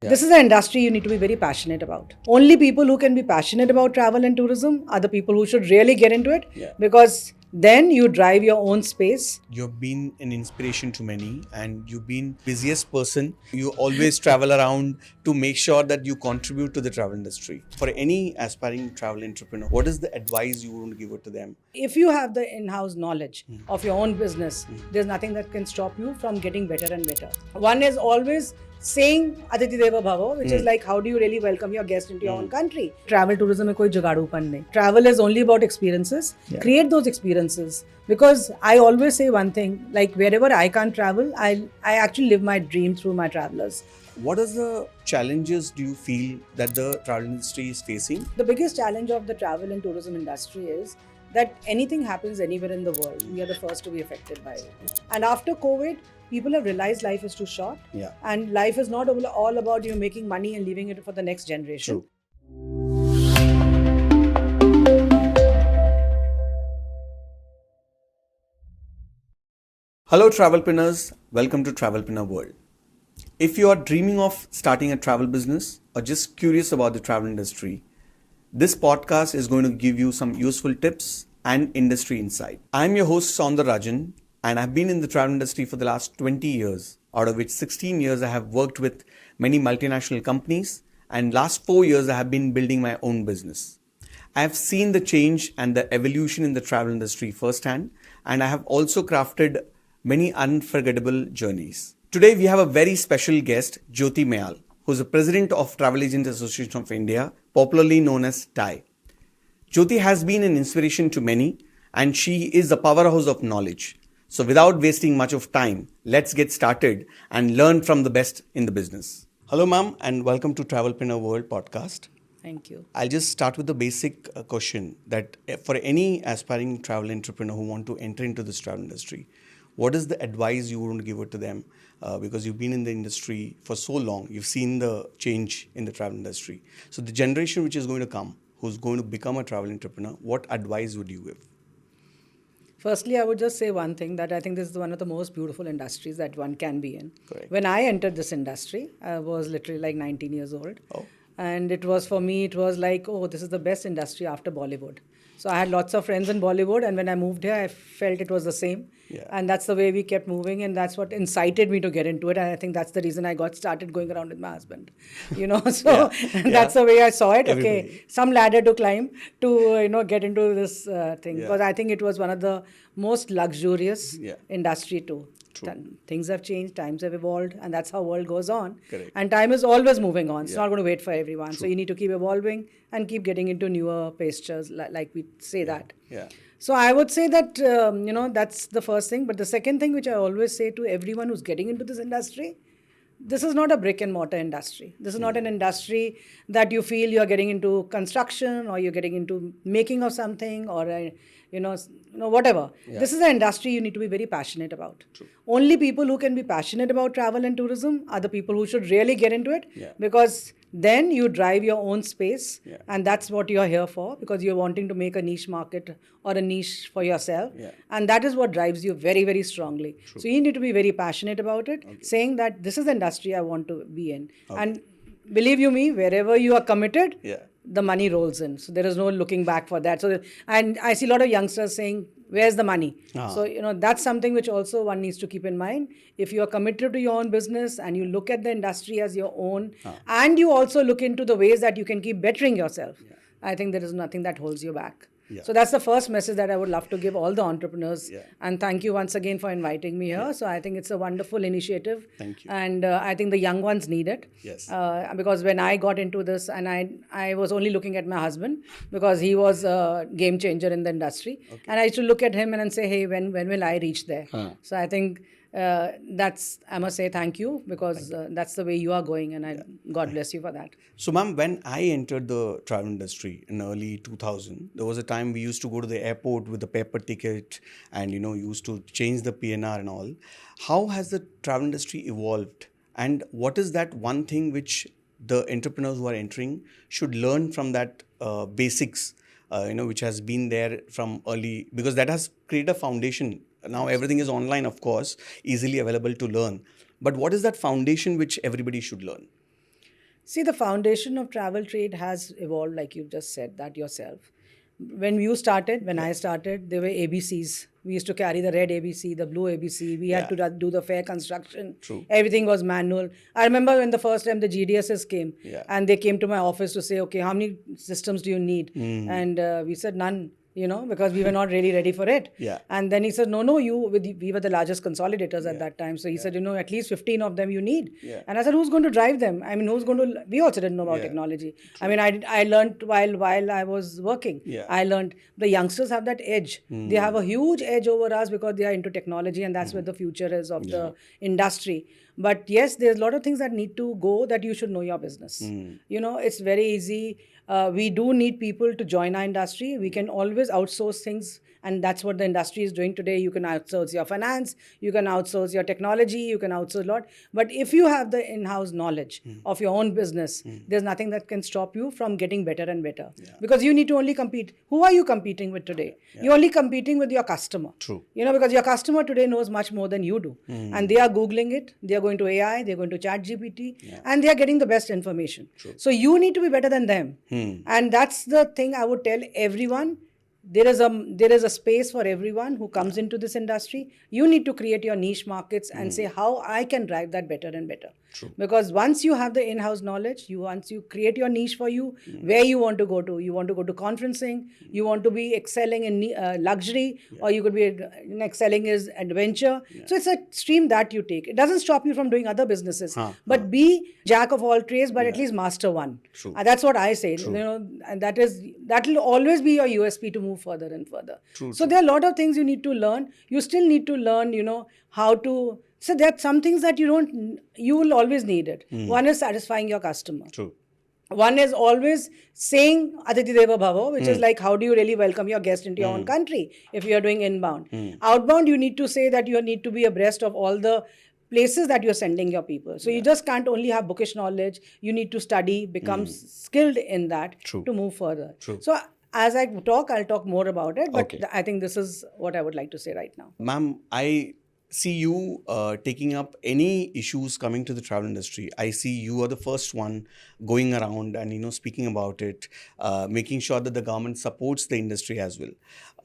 This is an industry you need to be very passionate about. Only people who can be passionate about travel and tourism are the people who should really get into it because then you drive your own space. You've been an inspiration to many and you've been busiest person. You always travel around to make sure that you contribute to the travel industry. For any aspiring travel entrepreneur, what is the advice you want to give it to them? If you have the in-house knowledge of your own business, there's nothing that can stop you from getting better and better. One is always saying Aditi Deva Bhava, which is like how do you really welcome your guest into your own country. Travel tourism में कोई जुगाड़ूपन नहीं. Travel is only about experiences. Create those experiences. Because I always say one thing, like wherever I can't travel, I actually live my dream through my travelers. What are the challenges do you feel that the travel industry is facing? The biggest challenge of the travel and tourism industry is that anything happens anywhere in the world, we are the first to be affected by it. And after COVID, people have realized life is too short. And life is not all about you making money and leaving it for the next generation. True. Hello travelpreneurs, welcome to Travelpreneur World. If you are dreaming of starting a travel business or just curious about the travel industry, this podcast is going to give you some useful tips and industry insight. I'm your host Soundar Rajan and I've been in the travel industry for the last 20 years, out of which 16 years I have worked with many multinational companies and last 4 years I have been building my own business. I have seen the change and the evolution in the travel industry firsthand and I have also crafted many unforgettable journeys. Today we have a very special guest, Jyoti Mayal, who is the president of Travel Agents Association of India, popularly known as TAI. Jyoti has been an inspiration to many and she is a powerhouse of knowledge. So without wasting much of time, let's get started and learn from the best in the business. Hello ma'am and welcome to Travelpreneur World podcast. Thank you. I'll just start with the basic question that for any aspiring travel entrepreneur who want to enter into this travel industry, what is the advice you want to give it to them? Because you've been in the industry for so long, you've seen the change in the travel industry. So the generation which is going to come, who's going to become a travel entrepreneur, what advice would you give? Firstly, I would just say one thing, that I think this is one of the most beautiful industries that one can be in. Correct. When I entered this industry, I was literally like 19 years old. Oh. And it was, for me, it was like, oh, this is the best industry after Bollywood. So I had lots of friends in Bollywood, and when I moved here, I felt it was the same. Yeah. And that's the way we kept moving, and that's what incited me to get into it. And I think that's the reason I got started going around with my husband. So that's the way I saw it. Everybody. Okay, some ladder to climb to get into this thing. Yeah. Because I think it was one of the most luxurious industry too. True. Things have changed, times have evolved, and that's how world goes on. Correct. And time is always moving on. It's not going to wait for everyone. True. So you need to keep evolving and keep getting into newer pastures, like we say that. Yeah. So I would say that, that's the first thing. But the second thing, which I always say to everyone who's getting into this industry, this is not a brick and mortar industry. This is not an industry that you feel you're getting into construction or you're getting into making of something or, whatever. Yeah. This is an industry you need to be very passionate about. True. Only people who can be passionate about travel and tourism are the people who should really get into it. Yeah. Because then you drive your own space. Yeah. And that's what you're here for, because you're wanting to make a niche market or a niche for yourself. Yeah. And that is what drives you very, very strongly. True. So you need to be very passionate about it, saying that this is the industry I want to be in. And believe you me, wherever you are committed, the money rolls in. So there is no looking back for that. So, and I see a lot of youngsters saying, where's the money? So, that's something which also one needs to keep in mind. If you are committed to your own business and you look at the industry as your own, and you also look into the ways that you can keep bettering yourself, I think there is nothing that holds you back. Yeah. So that's the first message that I would love to give all the entrepreneurs. Yeah. And thank you once again for inviting me here. Yeah. So I think it's a wonderful initiative. Thank you. And I think the young ones need it. Yes. Because when I got into this, and I was only looking at my husband because he was a game changer in the industry. Okay. And I used to look at him and say, hey, when will I reach there? So I think I must say thank you, because that's the way you are going, and God bless you for that. So ma'am, when I entered the travel industry in early 2000, there was a time we used to go to the airport with the paper ticket and used to change the PNR and all. How has the travel industry evolved, and what is that one thing which the entrepreneurs who are entering should learn from that basics, which has been there from early, because that has created a foundation. Now everything is online, of course, easily available to learn. But what is that foundation which everybody should learn? See, the foundation of travel trade has evolved, like you just said that yourself. When I started, there were ABCs. We used to carry the red ABC, the blue ABC. We had to do the fare construction. True. Everything was manual. I remember when the first time the GDSs came, Yeah. and they came to my office to say, okay, how many systems do you need? And we said none. Because we were not really ready for it. Yeah. And then he said, no, we were the largest consolidators at that time. So he said, at least 15 of them you need. Yeah. And I said, who's going to drive them? I mean, we also didn't know about technology. True. I mean, I learned while I was working. Yeah. I learned the youngsters have that edge. They have a huge edge over us because they are into technology, and that's where the future is of the industry. But yes, there's a lot of things that need to go that you should know your business. It's very easy. We do need people to join our industry. We can always outsource things, and that's what the industry is doing today. You can outsource your finance, you can outsource your technology, you can outsource a lot. But if you have the in-house knowledge of your own business, there's nothing that can stop you from getting better and better. Because you need to only compete. Who are you competing with today? You're only competing with your customer. True. Because your customer today knows much more than you do. And they are Googling it, they are going to AI, they're going to ChatGPT, and they are getting the best information. True. So you need to be better than them. And that's the thing I would tell everyone. There is a space for everyone who comes into this industry. You need to create your niche markets and say how I can drive that better and better. True. Because once you have the in-house knowledge, once you create your niche for you, where you want to go to. You want to go to conferencing, you want to be excelling in luxury, or you could be excelling in adventure. So it's a stream that you take. It doesn't stop you from doing other businesses, but be jack of all trades, but at least master one. True. That's what I say. And that will always be your USP to move further and further. True, so there are a lot of things you need to learn. You still need to learn, how to. So there are some things that you will always need it. One is satisfying your customer. True. One is always saying Aditi Deva Bhava, which is like, how do you really welcome your guest into your own country if you are doing inbound? Outbound, you need to say that you need to be abreast of all the places that you're sending your people. So you just can't only have bookish knowledge. You need to study, become skilled in that to move further. True. So as I talk, I'll talk more about it. But Okay. I think this is what I would like to say right now. Ma'am, I see you taking up any issues coming to the travel industry. I see you are the first one going around and speaking about it, making sure that the government supports the industry as well.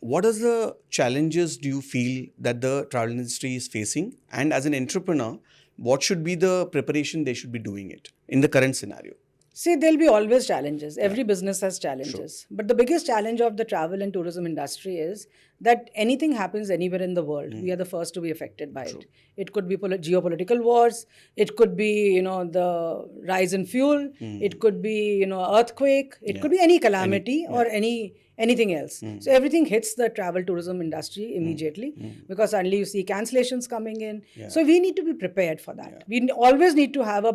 What are the challenges do you feel that the travel industry is facing? And as an entrepreneur, what should be the preparation they should be doing it in the current scenario? See, there'll be always challenges. Every business has challenges. Sure. But the biggest challenge of the travel and tourism industry is that anything happens anywhere in the world, we are the first to be affected by it. It could be geopolitical wars. It could be, the rise in fuel. It could be, earthquake. It could be any calamity or anything else. So everything hits the travel tourism industry immediately because suddenly you see cancellations coming in. So we need to be prepared for that. We always need to have a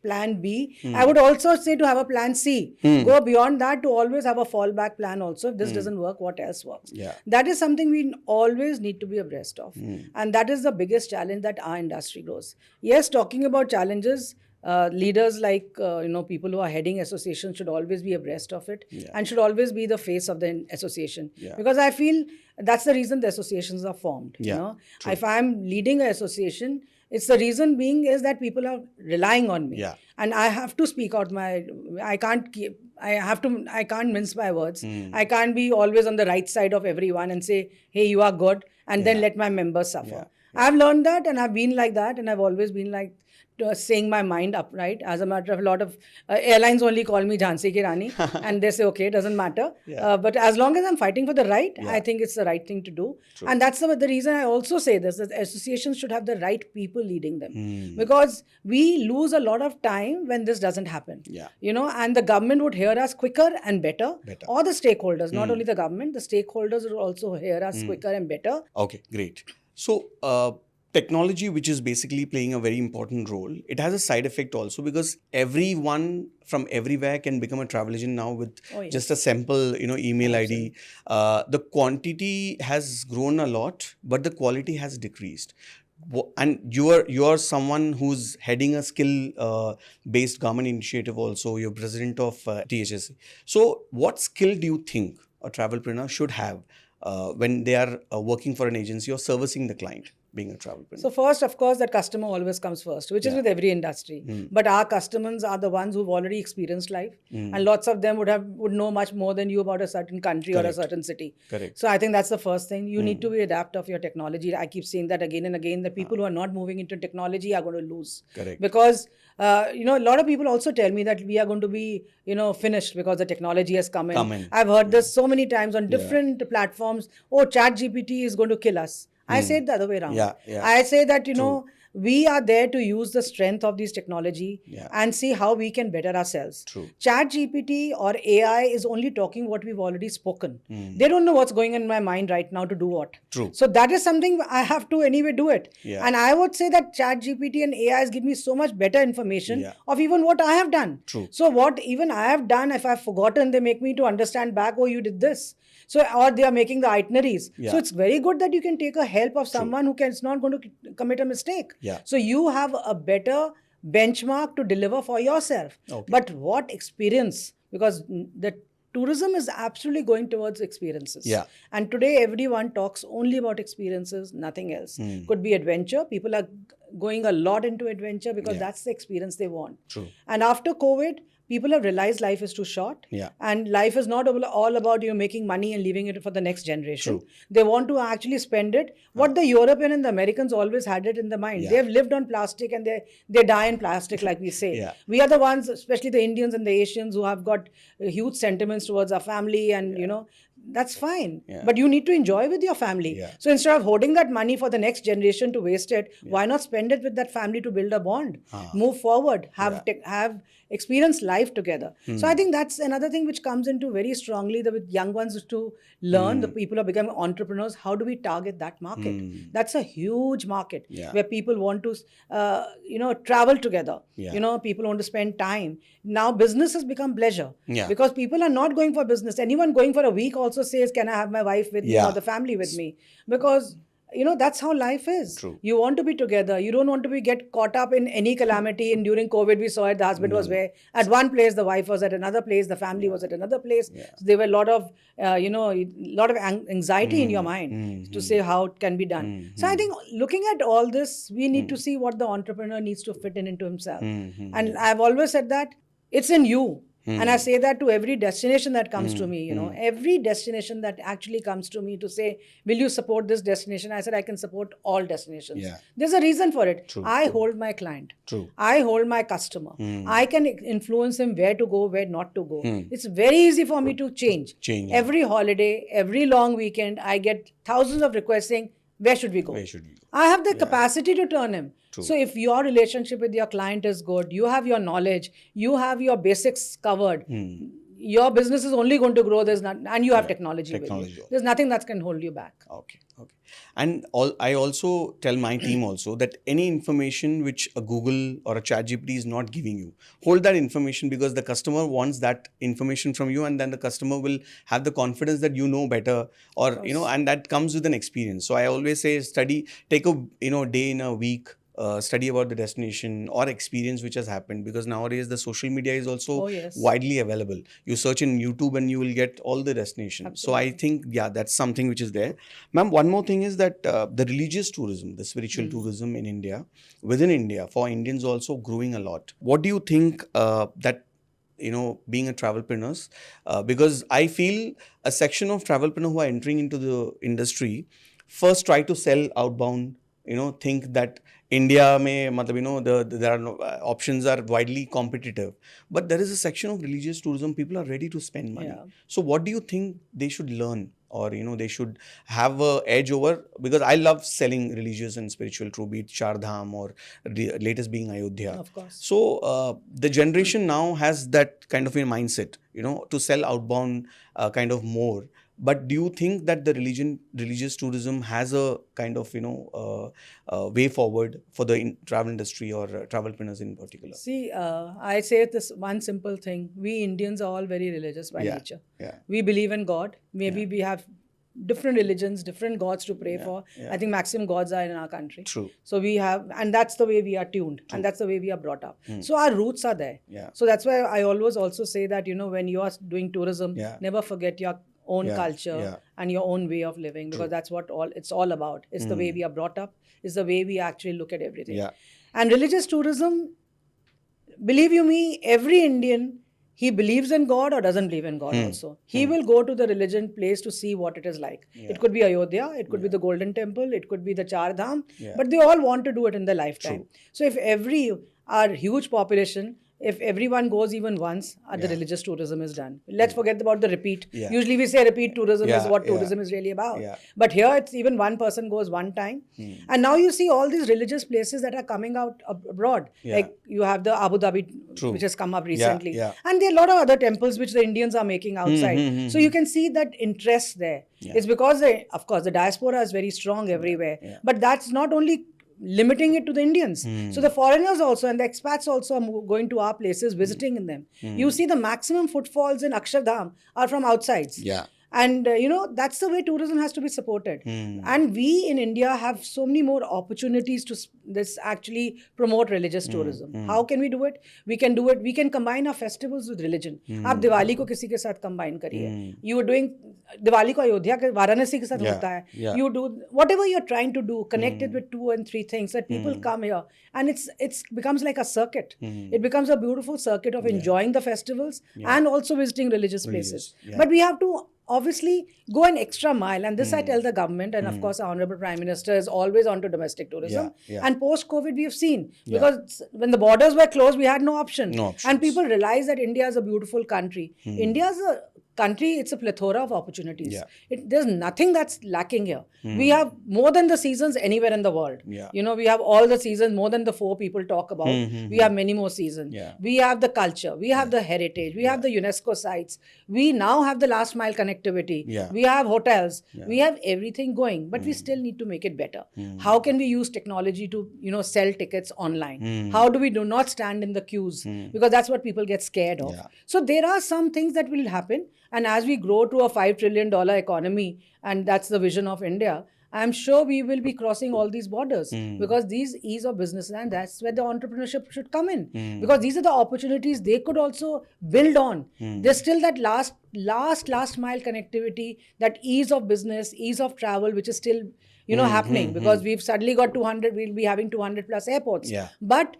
plan B. I would also say to have a plan C. Go beyond that to always have a fallback plan also. If this doesn't work, what else works? Yeah. That is something we always need to be abreast of. And that is the biggest challenge that our industry goes. Yes, talking about challenges, leaders like, people who are heading associations should always be abreast of it and should always be the face of the association. Because I feel that's the reason the associations are formed. If I'm leading an association, it's the reason being is that people are relying on me. And I have to speak out I can't mince my words. I can't be always on the right side of everyone and say, hey, you are good, and then let my members suffer. I've learned that, and I've been like that, and I've always been like saying my mind upright. As a matter of a lot of airlines only call me Jhansi Ki Rani, and they say, okay, it doesn't matter. But as long as I'm fighting for the right, I think it's the right thing to do. True. And that's the reason I also say this, that associations should have the right people leading them. Because we lose a lot of time when this doesn't happen. And the government would hear us quicker and better. Or the stakeholders, not only the government, the stakeholders would also hear us quicker and better. Okay, great. So, technology, which is basically playing a very important role, it has a side effect also because everyone from everywhere can become a travel agent now with just a simple, email ID. The quantity has grown a lot, but the quality has decreased. And you are someone who's heading a skill based government initiative also. You're president of THSC. So, what skill do you think a travelpreneur should have when they are working for an agency or servicing the client? being a travelpreneur? So first, of course, that customer always comes first, which is with every industry. But our customers are the ones who've already experienced life, and lots of them would know much more than you about a certain country or a certain city. Correct. So I think that's the first thing. You need to be adapt of your technology. I keep saying that again and again. The people who are not moving into technology are going to lose. Correct. Because a lot of people also tell me that we are going to be finished because the technology has come in. I've heard this so many times on different platforms. Oh, ChatGPT is going to kill us. I say it the other way around. I say that, we are there to use the strength of these technology and see how we can better ourselves. ChatGPT or AI is only talking what we've already spoken. They don't know what's going in my mind right now to do what. True. So that is something I have to anyway do it. And I would say that ChatGPT and AI has given me so much better information of even what I have done. True. So what even I have done, if I've forgotten, they make me to understand back, oh, you did this. So, or they are making the itineraries. So it's very good that you can take a help of someone who is not going to commit a mistake. So you have a better benchmark to deliver for yourself. But what experience? Because the tourism is absolutely going towards experiences. And today everyone talks only about experiences, nothing else. Could be adventure. People are going a lot into adventure because that's the experience they want. True. And after COVID, people have realized life is too short. And life is not all about making money and leaving it for the next generation. True. They want to actually spend it. What the European and the Americans always had it in the mind. They've lived on plastic and they die in plastic, like we say. We are the ones, especially the Indians and the Asians, who have got huge sentiments towards our family and, that's fine. But you need to enjoy with your family. So instead of hoarding that money for the next generation to waste it, why not spend it with that family to build a bond, move forward, have experience life together. So I think that's another thing which comes into very strongly with young ones is to learn. The people are becoming entrepreneurs. How do we target that market? That's a huge market where people want to, travel together. People want to spend time. Now business has become pleasure because people are not going for business. Anyone going for a week also says, can I have my wife with me or the family with me? Because that's how life is. True. You want to be together. You don't want to get caught up in any calamity. And during COVID, we saw it. The husband was at one place, the wife was at another place, the family was at another place. So there were a lot of, anxiety in your mind to say how it can be done. So I think looking at all this, we need to see what the entrepreneur needs to fit into himself. And I've always said that it's in you. And I say that to every destination that comes to me, every destination that actually comes to me to say, will you support this destination? I said, I can support all destinations. There's a reason for it. I hold my client. I hold my customer. I can influence him where to go, where not to go. It's very easy for me to change. Every holiday, every long weekend, I get thousands of requests saying, where should we go? I have the capacity to turn him. So if your relationship with your client is good, you have your knowledge, you have your basics covered, your business is only going to grow. And you have technology with you. There's nothing that can hold you back. Okay. And I also tell my team also that any information which a Google or a ChatGPT is not giving you, hold that information because the customer wants that information from you, and then the customer will have the confidence that you know better, or and that comes with an experience. So I always say take a day in a week. Study about the destination or experience which has happened, because nowadays the social media is also widely available. You search in YouTube and you will get all the destinations. Absolutely. So I think that's something which is there. Ma'am, one more thing is that the religious tourism, the spiritual tourism in India, within India, for Indians also growing a lot. What do you think that being a travelpreneurs, because I feel a section of travelpreneur who are entering into the industry first try to sell outbound, think that India mein, there are no, options are widely competitive, but there is a section of religious tourism. People are ready to spend money. So what do you think they should learn, or they should have a edge over? Because I love selling religious and spiritual, be it Char Dham or the latest being Ayodhya. Of course. So the generation now has that kind of a mindset, to sell outbound kind of more. But do you think that the religious tourism has a kind of, way forward for the travel industry or travelpreneurs in particular? See, I say this one simple thing. We Indians are all very religious by nature. We believe in God. Maybe we have different religions, different gods to pray for. I think maximum gods are in our country. True. So we have, and that's the way we are tuned. And that's the way we are brought up. So our roots are there. So that's why I always also say that, when you are doing tourism, never forget your own culture and your own way of living, because that's what it's all about. It's the way we are brought up. It's the way we actually look at everything. And religious tourism, believe you me, every Indian, he believes in God or doesn't believe in God also. He will go to the religion place to see what it is like. It could be Ayodhya, it could be the Golden Temple, it could be the Char Dham, but they all want to do it in their lifetime. So if our huge population, if everyone goes even once, the religious tourism is done. Let's forget about the repeat. Usually we say repeat tourism is what tourism is really about. But here it's even one person goes one time. And now you see all these religious places that are coming out abroad. Like you have the Abu Dhabi, which has come up recently. And there are a lot of other temples which the Indians are making outside. So you can see that interest there. It's because, of course, the diaspora is very strong everywhere. But that's not only limiting it to the Indians. So the foreigners also and the expats also are going to our places, visiting in them. You see the maximum footfalls in Akshardham are from outsides. And, that's the way tourism has to be supported. And we in India have so many more opportunities to this actually promote religious tourism. How can we do it? We can do it. We can combine our festivals with religion. आप दिवाली को किसी के साथ combine करिए. You are doing Diwali को अयोध्या के वाराणसी के साथ होता है. You do whatever you're trying to do, connect it with 2 and 3 things that people come here, and it's becomes like a circuit. It becomes a beautiful circuit of enjoying the festivals and also visiting religious places. But we have to obviously go an extra mile, and this I tell the government, and of course our Honorable Prime Minister is always onto domestic tourism. And post-COVID we have seen, because when the borders were closed, we had no option. And people realized that India is a beautiful country. India is a country, it's a plethora of opportunities. There's nothing that's lacking here. We have more than the seasons anywhere in the world. We have all the seasons, more than the 4 people talk about. We have many more seasons. We have the culture, we have the heritage, we have the UNESCO sites. We now have the last mile connectivity. We have hotels. We have everything going, but we still need to make it better. How can we use technology to, sell tickets online? How do we do not stand in the queues? Because that's what people get scared of. So there are some things that will happen. And as we grow to a $5 trillion economy, and that's the vision of India, I'm sure we will be crossing all these borders, because these ease of business, and that's where the entrepreneurship should come in, because these are the opportunities they could also build on. There's still that last mile connectivity, that ease of business, ease of travel, which is still happening, because we've suddenly got 200, we'll be having 200 plus airports. But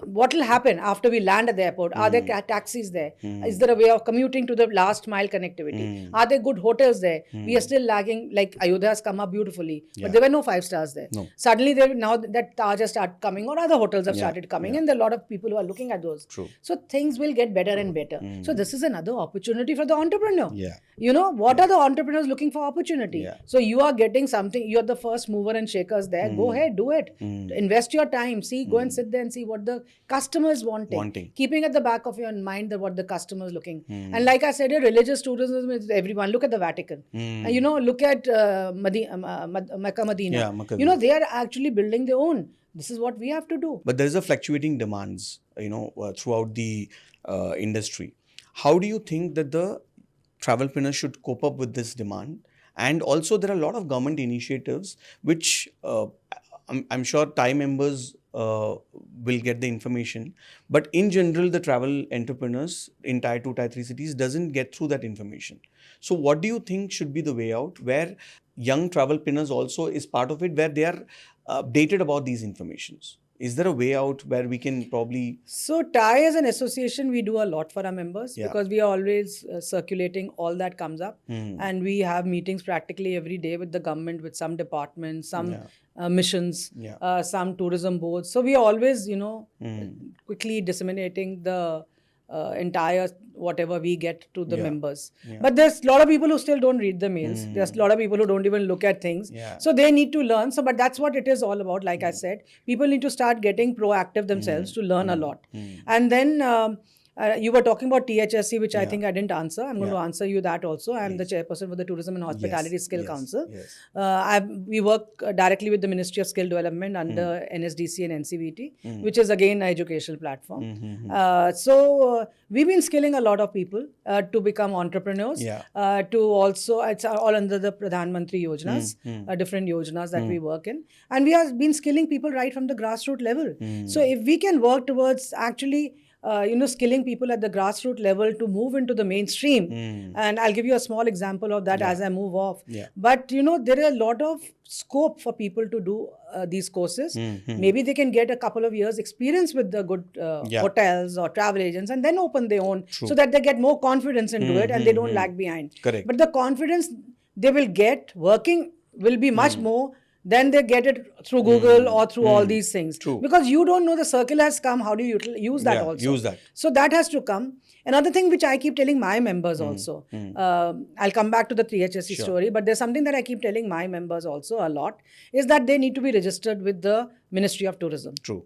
what will happen after we land at the airport? Are there taxis there? Is there a way of commuting to the last mile connectivity? Are there good hotels there? We are still lagging. Like Ayodhya has come up beautifully, but there were no 5 stars there. Suddenly, now that Taj has started coming, or other hotels have started coming, and there are a lot of people who are looking at those. So things will get better and better. So this is another opportunity for the entrepreneur. What are the entrepreneurs looking for opportunity? So you are getting something. You're the first mover and shakers there. Go ahead, do it. Invest your time. Go and sit there and see what the customer is wanting. Keeping at the back of your mind that what the customer is looking. And like I said, religious tourism is everyone. Look at the Vatican. Look at Mecca, Medina. They are actually building their own. This is what we have to do. But there is a fluctuating demands, throughout the industry. How do you think that the travelpreneur should cope up with this demand? And also there are a lot of government initiatives which I'm sure Thai members will get the information, but in general the travel entrepreneurs in Tier 2, Tier 3 cities doesn't get through that information. So what do you think should be the way out, where young travelpreneurs also is part of it, where they are updated about these informations? Is there a way out where we can probably... So TIE as an association, we do a lot for our members, because we are always circulating all that comes up. And we have meetings practically every day with the government, with some departments, some missions, some tourism boards. So we are always, quickly disseminating the entire whatever we get to the members. But there's a lot of people who still don't read the mails. There's a lot of people who don't even look at things. So they need to learn. So, but that's what it is all about. Like I said, people need to start getting proactive themselves to learn a lot. And then you were talking about THSC, which I think I didn't answer. I'm going to answer you that also. I'm the chairperson for the Tourism and Hospitality Skill Council. We work directly with the Ministry of Skill Development under NSDC and NCVT, which is again an educational platform. So we've been skilling a lot of people to become entrepreneurs, to also, it's all under the Pradhan Mantri Yojanas, different Yojanas that we work in. And we have been skilling people right from the grassroots level. So if we can work towards actually skilling people at the grassroots level to move into the mainstream. And I'll give you a small example of that as I move off. But there are a lot of scope for people to do these courses. Maybe they can get a couple of years experience with the good hotels or travel agents, and then open their own, so that they get more confidence into it and they don't lag behind. Correct. But the confidence they will get working will be much more than they get it through Google or through all these things. True. Because you don't know the circle has come, how do you use that also? Use that. So that has to come. Another thing which I keep telling my members also, I'll come back to the 3HSC story, but there's something that I keep telling my members also a lot, is that they need to be registered with the Ministry of Tourism. True.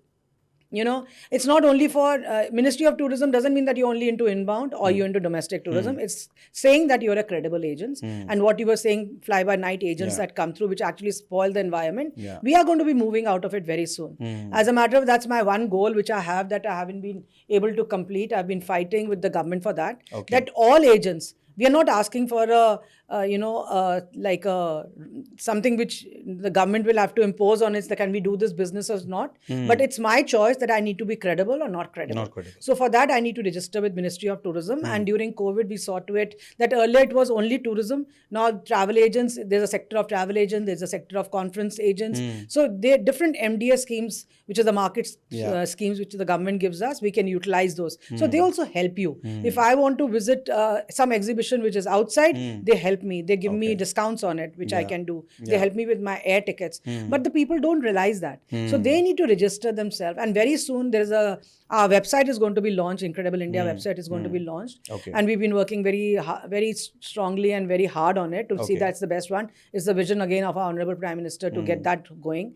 It's not only for Ministry of Tourism doesn't mean that you're only into inbound or you're into domestic tourism. It's saying that you're a credible agent. And what you were saying, fly-by-night agents that come through, which actually spoil the environment, we are going to be moving out of it very soon. As a matter of, that's my one goal, which I have, that I haven't been able to complete. I've been fighting with the government for that. That all agents, we are not asking for something which the government will have to impose on us, that can we do this business or not. But it's my choice that I need to be credible or not credible. So for that, I need to register with Ministry of Tourism. And during COVID, we saw to it that earlier it was only tourism. Now travel agents, there's a sector of travel agents, there's a sector of conference agents. So there are different MDS schemes, which are the market schemes which the government gives us. We can utilize those. So they also help you. If I want to visit some exhibition which is outside, they help me. They give me discounts on it, which I can do. They help me with my air tickets. But the people don't realize that. So they need to register themselves. And very soon there is our website is going to be launched. Incredible India website is going to be launched. And we've been working very strongly and very hard on it to see that's the best one. It's the vision again of our Honorable Prime Minister to get that going.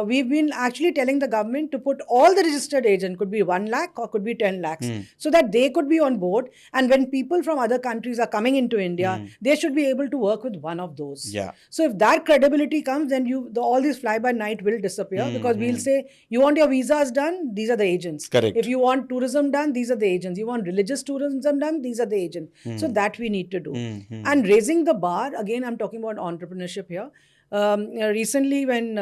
We've been actually telling the government to put all the registered agents, could be 1 lakh or could be 10 lakhs, so that they could be on board. And when people from other countries are coming into India, they should be able to work with one of those. So if that credibility comes, then all these fly-by-night will disappear, because we'll say, you want your visas done, these are the agents. Correct. If you want tourism done, these are the agents. You want religious tourism done, these are the agents. So that we need to do. And raising the bar, again, I'm talking about entrepreneurship here. Recently, when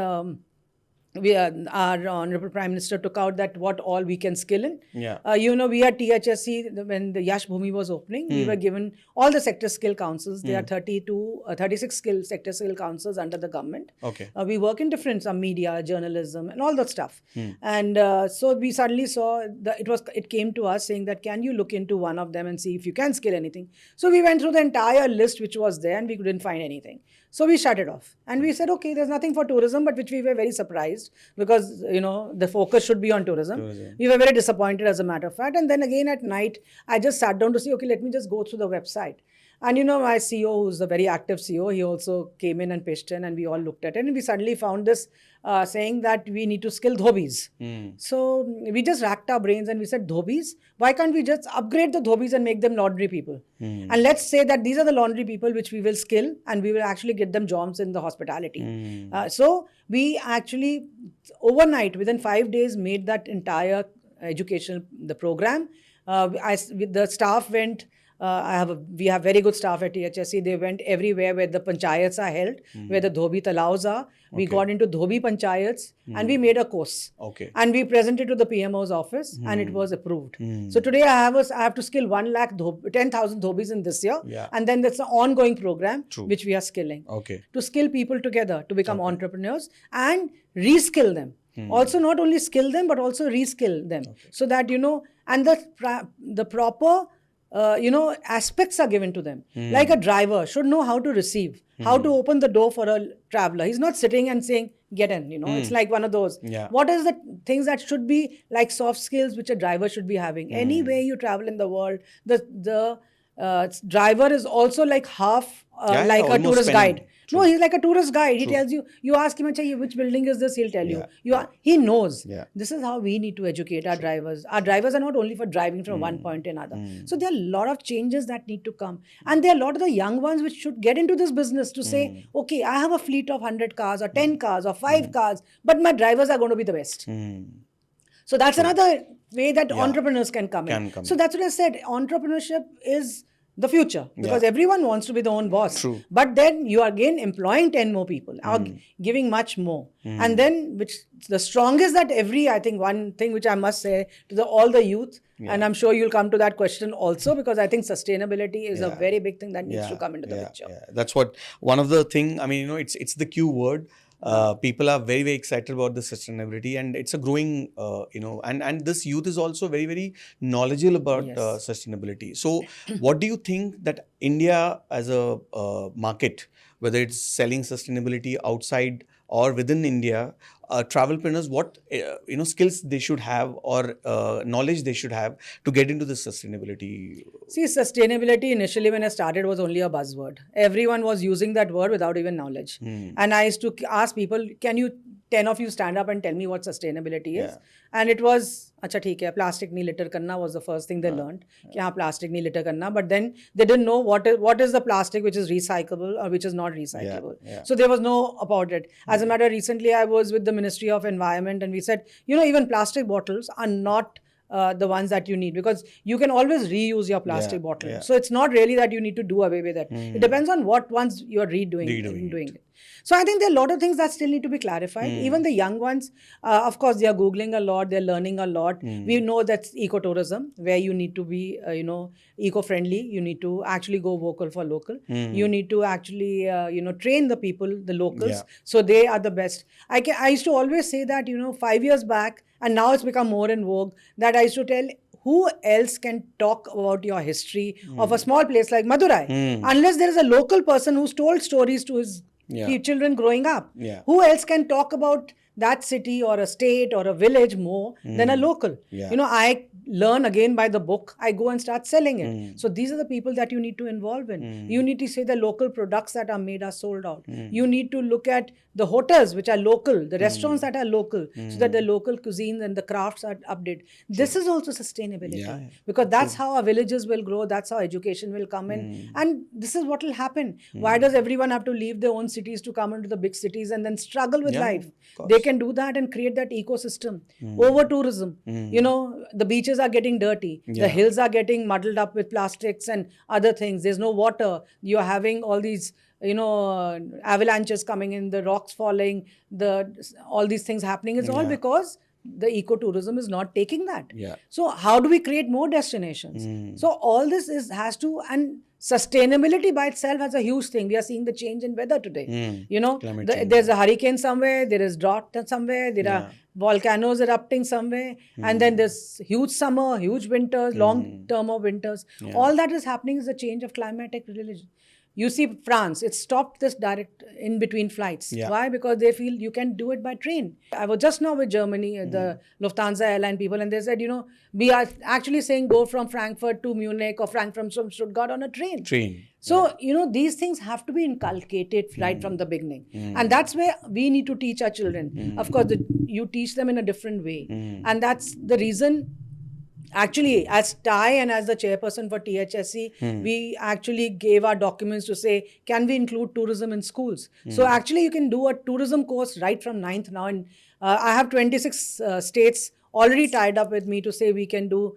our Honorable Prime Minister took out that what all we can skill in. We had THSC, when the Yash Bhumi was opening, we were given all the sector skill councils. There are 36 sector skill councils under the government. We work in different, some media, journalism, and all that stuff. And so we suddenly saw, it came to us saying that, can you look into one of them and see if you can skill anything? So we went through the entire list which was there and we couldn't find anything. So we shut it off. And we said, okay, there's nothing for tourism, but which we were very surprised, because, the focus should be on tourism. We were very disappointed, as a matter of fact. And then again at night, I just sat down to see, okay, let me just go through the website. And my CEO, who's a very active CEO, he also came in and pitched in, and we all looked at it. And we suddenly found this saying that we need to skill dhobis. So we just racked our brains and we said, dhobis? Why can't we just upgrade the dhobis and make them laundry people? And let's say that these are the laundry people which we will skill, and we will actually get them jobs in the hospitality. So we actually, overnight, within 5 days, made that entire the program. The staff went... we have very good staff at THSC. They went everywhere where the panchayats are held, where the dhobi talaus are. We got into dhobi panchayats and we made a course. And we presented to the PMO's office and it was approved. So today I have to skill 10,000 dhobis in this year. And then that's an ongoing program which we are skilling. To skill people together to become entrepreneurs and reskill them. Also not only skill them but also reskill them. So that, and the proper aspects are given to them. Like a driver should know how to receive, how to open the door for a traveler. He's not sitting and saying, get in, It's like one of those. What is the things that should be like soft skills which a driver should be having? Anywhere you travel in the world, the driver is also like half like a tourist guide. No, he's like a tourist guide. He tells you, you ask him, which building is this? He'll tell you. He knows. This is how we need to educate our drivers. Our drivers are not only for driving from one point to another. So there are a lot of changes that need to come. And there are a lot of the young ones which should get into this business to say, okay, I have a fleet of 100 cars or 10 cars or 5 cars, but my drivers are going to be the best. So that's another way that entrepreneurs can come in. So that's what I said. Entrepreneurship is the future, because everyone wants to be their own boss. True. But then you are again employing 10 more people, or giving much more. And then, which the strongest that I think one thing which I must say to all the youth, and I'm sure you'll come to that question also, because I think sustainability is a very big thing that needs to come into the picture. Yeah. That's what one of the thing. I mean, it's the Q word. People are very, very excited about the sustainability, and it's a growing, and this youth is also very, very knowledgeable about sustainability. So, what do you think that India as a market, whether it's selling sustainability outside or within India, travelpreneurs, what skills they should have, or knowledge they should have to get into this sustainability? See, sustainability initially when I started was only a buzzword. Everyone was using that word without even knowledge. And I used to ask people, can you 10 of you stand up and tell me what sustainability is? And it was, acha theek hai, plastic nahi litter karna was the first thing they learned. Ki haan, plastic nahi litter karna. But then they didn't know what is the plastic which is recyclable or which is not recyclable. So there was no about it. As a matter, recently I was with the Ministry of Environment, and we said, even plastic bottles are not the ones that you need, because you can always reuse your plastic bottle. So it's not really that you need to do away with it. It depends on what ones you're doing it. So I think there are a lot of things that still need to be clarified. Even the young ones, of course, they are Googling a lot, they're learning a lot. We know that's ecotourism, where you need to be, eco-friendly. You need to actually go vocal for local. You need to actually, train the people, the locals, so they are the best. I used to always say that, 5 years back, and now it's become more in vogue, that I used to tell, who else can talk about your history of a small place like Madurai, unless there is a local person who's told stories to his children growing up? Who else can talk about that city or a state or a village more than a local? I learn again by the book. I go and start selling it. So these are the people that you need to involve in. You need to say the local products that are made are sold out. You need to look at the hotels which are local, the restaurants that are local, so that the local cuisine and the crafts are updated. This is also sustainability, because that's how our villages will grow, that's how education will come in, and this is what will happen. Why does everyone have to leave their own cities to come into the big cities and then struggle with life? They can do that and create that ecosystem. Over tourism, the beaches are getting dirty, the hills are getting muddled up with plastics and other things. There's no water. You're having all these avalanches coming in, the rocks falling, all these things happening. It's all because the ecotourism is not taking that. So how do we create more destinations? So all this has to, and sustainability by itself has a huge thing. We are seeing the change in weather today. There's a hurricane somewhere, there is drought somewhere, there are volcanoes erupting somewhere, and then there's huge summer, huge winters, long term of winters. All that is happening is a change of climatic religion. You see France, it stopped this direct in-between flights. Why? Because they feel you can do it by train. I was just now with Germany, the Lufthansa airline people, and they said, we are actually saying go from Frankfurt to Munich or Frankfurt from Stuttgart on a train. So, these things have to be inculcated right from the beginning. And that's where we need to teach our children. Of course, you teach them in a different way. And that's the reason. Actually, as TIE and as the chairperson for THSC, we actually gave our documents to say, can we include tourism in schools? So actually, you can do a tourism course right from 9th now. And I have 26 states already tied up with me to say we can do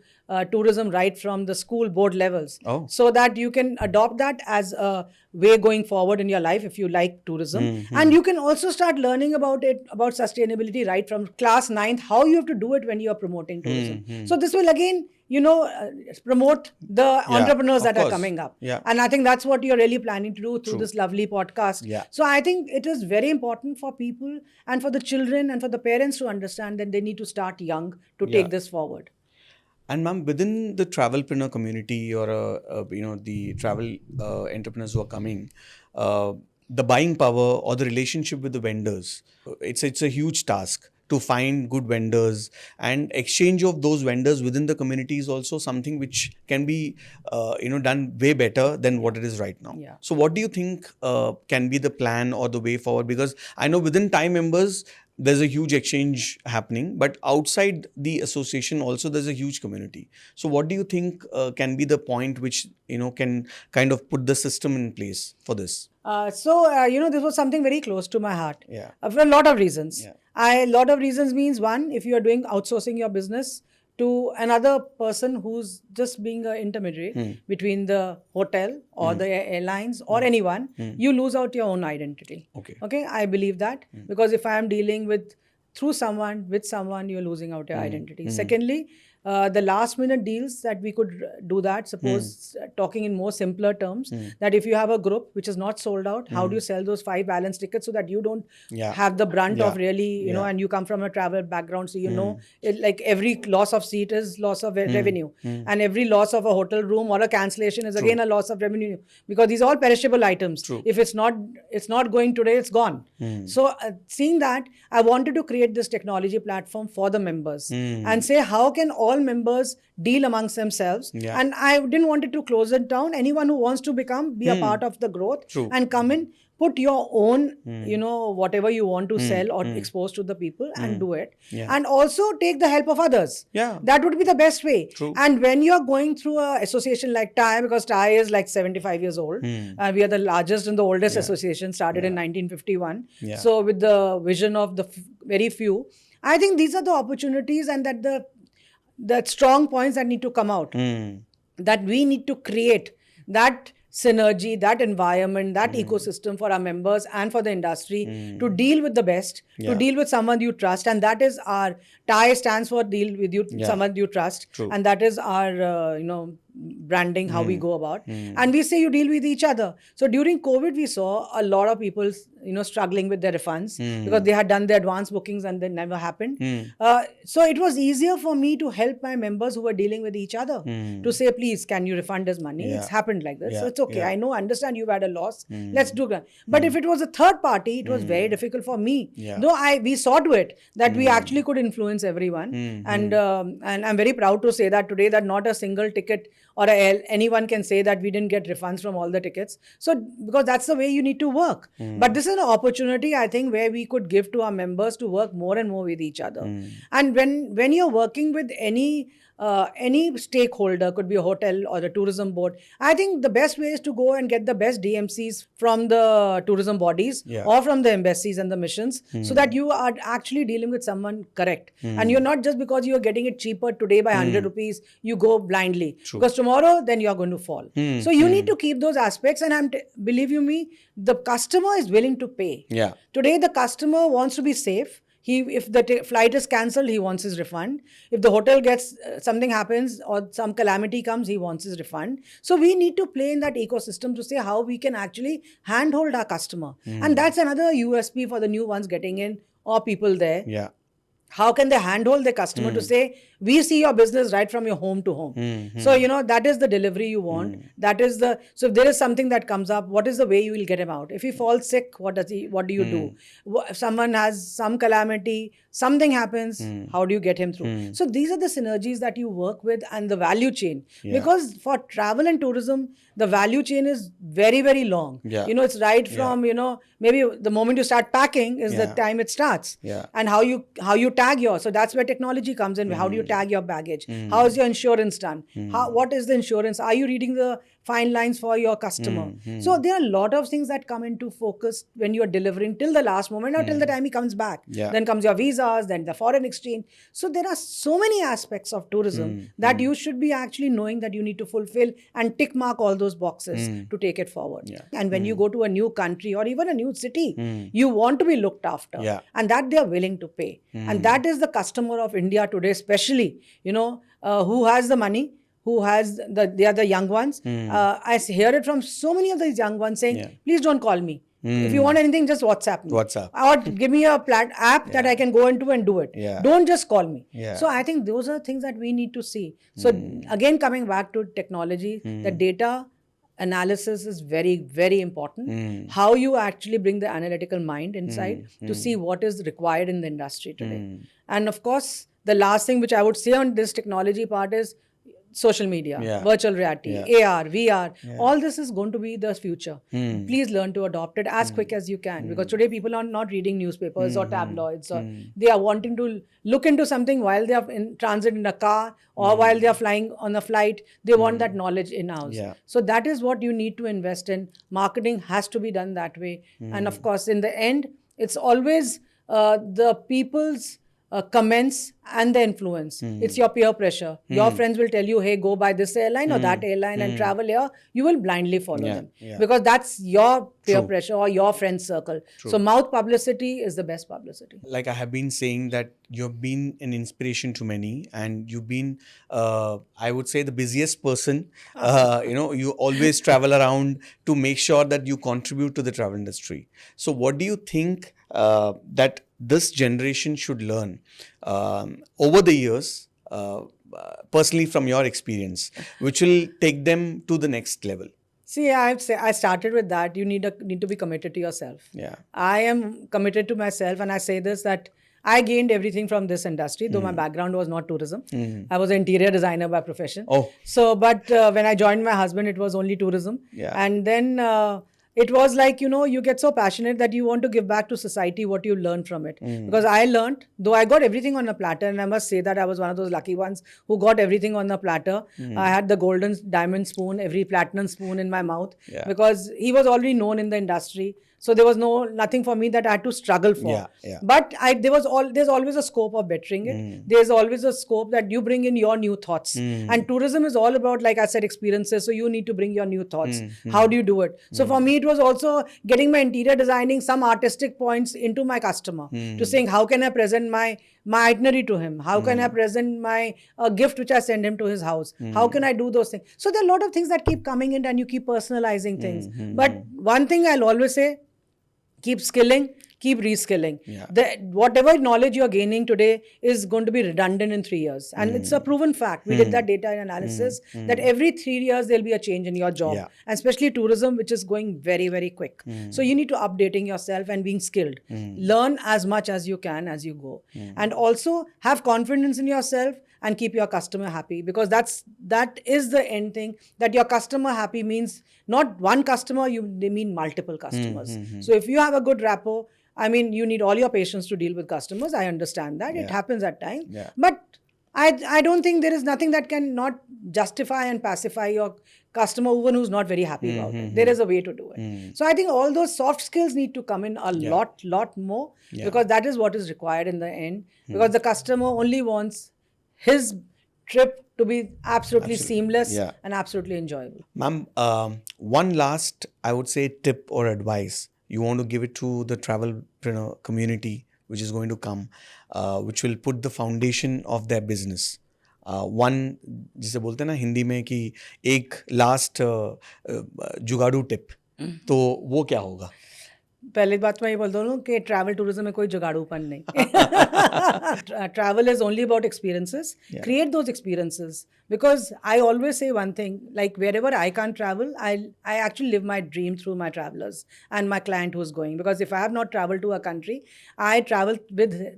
tourism right from the school board levels. So that you can adopt that as a way going forward in your life if you like tourism. And you can also start learning about sustainability right from class 9th, how you have to do it when you are promoting tourism. So this will again, promote the entrepreneurs that are coming up. And I think that's what you're really planning to do through this lovely podcast. So I think it is very important for people and for the children and for the parents to understand that they need to start young to take this forward. And ma'am, within the travelpreneur community or the travel entrepreneurs who are coming, the buying power or the relationship with the vendors, it's a huge task to find good vendors, and exchange of those vendors within the community is also something which can be done way better than what it is right now. So what do you think can be the plan or the way forward? Because I know within TIE members there's a huge exchange happening, but outside the association also there's a huge community. So what do you think can be the point which can kind of put the system in place for this? This was something very close to my heart for a lot of reasons. A lot of reasons means, one, if you are doing outsourcing your business to another person who's just being an intermediary between the hotel or the airlines or anyone, you lose out your own identity. Okay, I believe that because if I am dealing with with someone, you're losing out your identity. Secondly, the last minute deals that we could do that, suppose talking in more simpler terms, that if you have a group which is not sold out, how do you sell those 5 balance tickets so that you don't have the brunt of really, and you come from a travel background, so like every loss of seat is loss of revenue, and every loss of a hotel room or a cancellation is again a loss of revenue, because these are all perishable items. If it's not going today, it's gone. So seeing that, I wanted to create this technology platform for the members and say, how can all members deal amongst themselves? And I didn't want it to close it down. Anyone who wants to be a part of the growth and come in, put your own, whatever you want to sell or expose to the people and do it. And also take the help of others. That would be the best way. And when you're going through an association like TAI, because TAI is like 75 years old, we are the largest and the oldest association, started in 1951. So with the vision of the very few, I think these are the opportunities, and that strong points that need to come out. That we need to create that synergy, that environment, that ecosystem for our members and for the industry to deal with the best, to deal with someone you trust. And that is our TAI stands for deal with you, someone you trust. And that is our, branding, how we go about. And we say you deal with each other. So during COVID, we saw a lot of people, struggling with their refunds because they had done their advance bookings and they never happened. So it was easier for me to help my members who were dealing with each other to say, please, can you refund us money? It's happened like this. So it's okay. I know, understand you've had a loss. Let's do that. But if it was a third party, it was very difficult for me. Though we saw to it that we actually could influence everyone. And I'm very proud to say that today that not a single ticket or anyone can say that we didn't get refunds from all the tickets. So because that's the way you need to work. But this is an opportunity, I think, where we could give to our members to work more and more with each other. And when you're working with any stakeholder, could be a hotel or the tourism board, I think the best way is to go and get the best DMCs from the tourism bodies or from the embassies and the missions, so that you are actually dealing with someone correct. And you're not just because you're getting it cheaper today by 100 rupees, you go blindly. Because tomorrow, then you're going to fall. So you need to keep those aspects. And believe you me, the customer is willing to pay. Today, the customer wants to be safe. If the flight is cancelled, he wants his refund. If the hotel gets something happens or some calamity comes, he wants his refund. So we need to play in that ecosystem to say how we can actually handhold our customer. And that's another USP for the new ones getting in or people there. How can they handhold the customer to say, we see your business right from your home to home. So, that is the delivery you want. So if there is something that comes up, what is the way you will get him out? If he falls sick, what do you do? If someone has some calamity, something happens, how do you get him through? So these are the synergies that you work with and the value chain. Because for travel and tourism, the value chain is very, very long. It's right from, maybe the moment you start packing is the time it starts. And how you tag so that's where technology comes in. How do you tag your baggage? How is your insurance done? What is the insurance? Are you reading the fine lines for your customer? So there are a lot of things that come into focus when you are delivering till the last moment or till the time he comes back. Then comes your visas, then the foreign exchange. So there are so many aspects of tourism that you should be actually knowing that you need to fulfill and tick mark all those boxes to take it forward. And when you go to a new country or even a new city, you want to be looked after, and that they are willing to pay. And that is the customer of India today, especially, who has the money, who has they are the young ones. I hear it from so many of these young ones saying, please don't call me. If you want anything, just WhatsApp me. Or give me a app that I can go into and do it. Don't just call me. So I think those are things that we need to see. So again, coming back to technology, the data analysis is very, very important. How you actually bring the analytical mind inside to see what is required in the industry today. And of course, the last thing which I would say on this technology part is social media, virtual reality, AR, VR, all this is going to be the future. Please learn to adopt it as quick as you can, because today people are not reading newspapers or tabloids, or they are wanting to look into something while they are in transit in a car or while they are flying on a flight. They want that knowledge in-house. So that is what you need to invest in. Marketing has to be done that way. And of course, in the end, it's always the people's comments and the influence. It's your peer pressure. Your friends will tell you, hey, go by this airline or that airline and travel here. You will blindly follow them because that's your peer pressure or your friend circle. So mouth publicity is the best publicity. Like I have been saying that you've been an inspiration to many, and you've been, I would say, the busiest person. You always travel around to make sure that you contribute to the travel industry. So what do you think that this generation should learn over the years, personally from your experience, which will take them to the next level? See, I started with that. You need to be committed to yourself. Yeah. I am committed to myself, and I say this, that I gained everything from this industry, though my background was not tourism. I was an interior designer by profession. So, but when I joined my husband, it was only tourism. Yeah. And then it was like, you get so passionate that you want to give back to society what you learn from it. Because I learned, though I got everything on a platter, and I must say that I was one of those lucky ones who got everything on a platter. I had the golden diamond spoon, every platinum spoon in my mouth, because he was already known in the industry. So there was nothing for me that I had to struggle for. But there's always a scope of bettering it. There's always a scope that you bring in your new thoughts. And tourism is all about, like I said, experiences. So you need to bring your new thoughts. How do you do it? So for me, it was also getting my interior designing, some artistic points into my customer, to saying, how can I present my itinerary to him? How can I present my gift which I send him to his house? How can I do those things? So there are a lot of things that keep coming in, and you keep personalizing things. But one thing I'll always say, keep skilling, keep reskilling. Whatever knowledge you're gaining today is going to be redundant in 3 years. And it's a proven fact. We did that data analysis that every 3 years there'll be a change in your job. And especially tourism, which is going very, very quick. So you need to updating yourself and being skilled. Learn as much as you can as you go. And also have confidence in yourself and keep your customer happy, because that is the end thing. That your customer happy means not one customer, they mean multiple customers. So if you have a good rapport, I mean, you need all your patience to deal with customers. I understand that. It happens at times. But I don't think there is nothing that can not justify and pacify your customer, even who's not very happy about it. There is a way to do it. So I think all those soft skills need to come in a lot more, because that is what is required in the end. Because the customer only wants his trip to be absolutely seamless and absolutely enjoyable. Ma'am, one last, I would say, tip or advice you want to give it to the travelpreneur community which is going to come, which will put the foundation of their business. One, जिसे बोलते हैं ना हिंदी में कि एक last जुगाड़ू tip, तो वो क्या होगा? पहली बात मैं ये बोल दूँ कि ट्रैवल टूरिज्म में कोई जुगाड़ूपन नहीं. Travel is only about experiences. Create those experiences. Because I always say one thing, like wherever I can't travel, I actually live my dream through my travelers and my client who's going. Because if I have not traveled to a country, I travel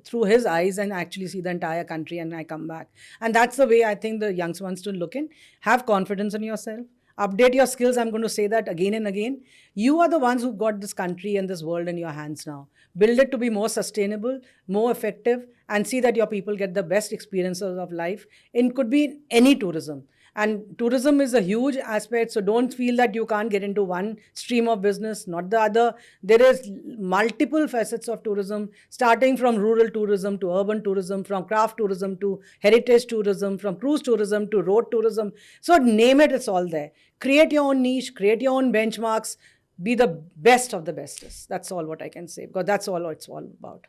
through his eyes and actually see the entire country, and I come back. And that's the way I think the young ones to look in. Have confidence in yourself. Update your skills. I'm going to say that again and again. You are the ones who got this country and this world in your hands now. Build it to be more sustainable, more effective, and see that your people get the best experiences of life. It could be any tourism. And tourism is a huge aspect, so don't feel that you can't get into one stream of business, not the other. There is multiple facets of tourism, starting from rural tourism to urban tourism, from craft tourism to heritage tourism, from cruise tourism to road tourism. So name it, it's all there. Create your own niche, create your own benchmarks, be the best of the bestest. That's all what I can say, because that's all it's all about.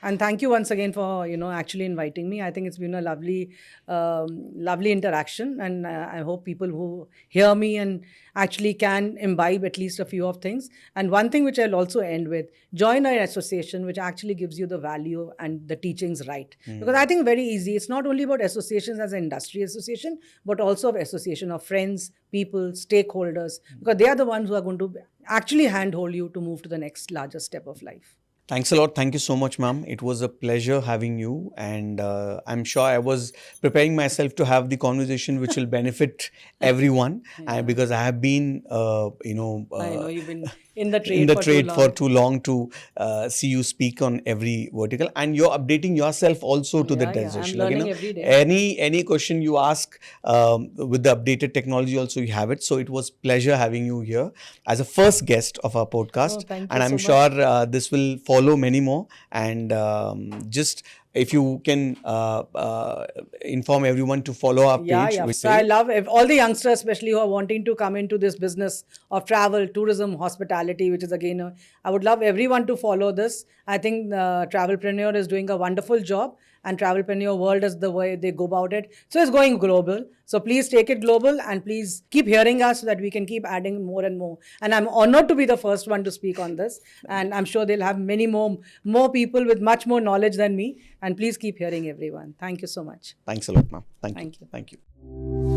And thank you once again for, actually inviting me. I think it's been a lovely interaction. And I hope people who hear me and actually can imbibe at least a few of things. And one thing which I'll also end with, join an association which actually gives you the value and the teachings right. Because I think very easy. It's not only about associations as an industry association, but also of association of friends, people, stakeholders. Because they are the ones who are going to actually handhold you to move to the next larger step of life. Thanks a lot. Thank you so much, ma'am. It was a pleasure having you. And I'm sure I was preparing myself to have the conversation which will benefit everyone. And because I have been, I know you've been in the trade, for too long to see you speak on every vertical. And you're updating yourself also to the decision. I'm learning every day. Any question you ask with the updated technology also, you have it. So it was pleasure having you here as a first guest of our podcast. Thank you and I'm so much. sure this will follow many more, and just if you can inform everyone to follow our page. Yeah. So I love all the youngsters, especially who are wanting to come into this business of travel, tourism, hospitality, which is again, I would love everyone to follow this. I think Travelpreneur is doing a wonderful job, and Travelpreneur World is the way they go about it. So it's going global. So please take it global, and please keep hearing us so that we can keep adding more and more. And I'm honored to be the first one to speak on this. And I'm sure they'll have many more people with much more knowledge than me. And please keep hearing everyone. Thank you so much. Thanks a lot, ma'am. Thank you. Thank you. Thank you.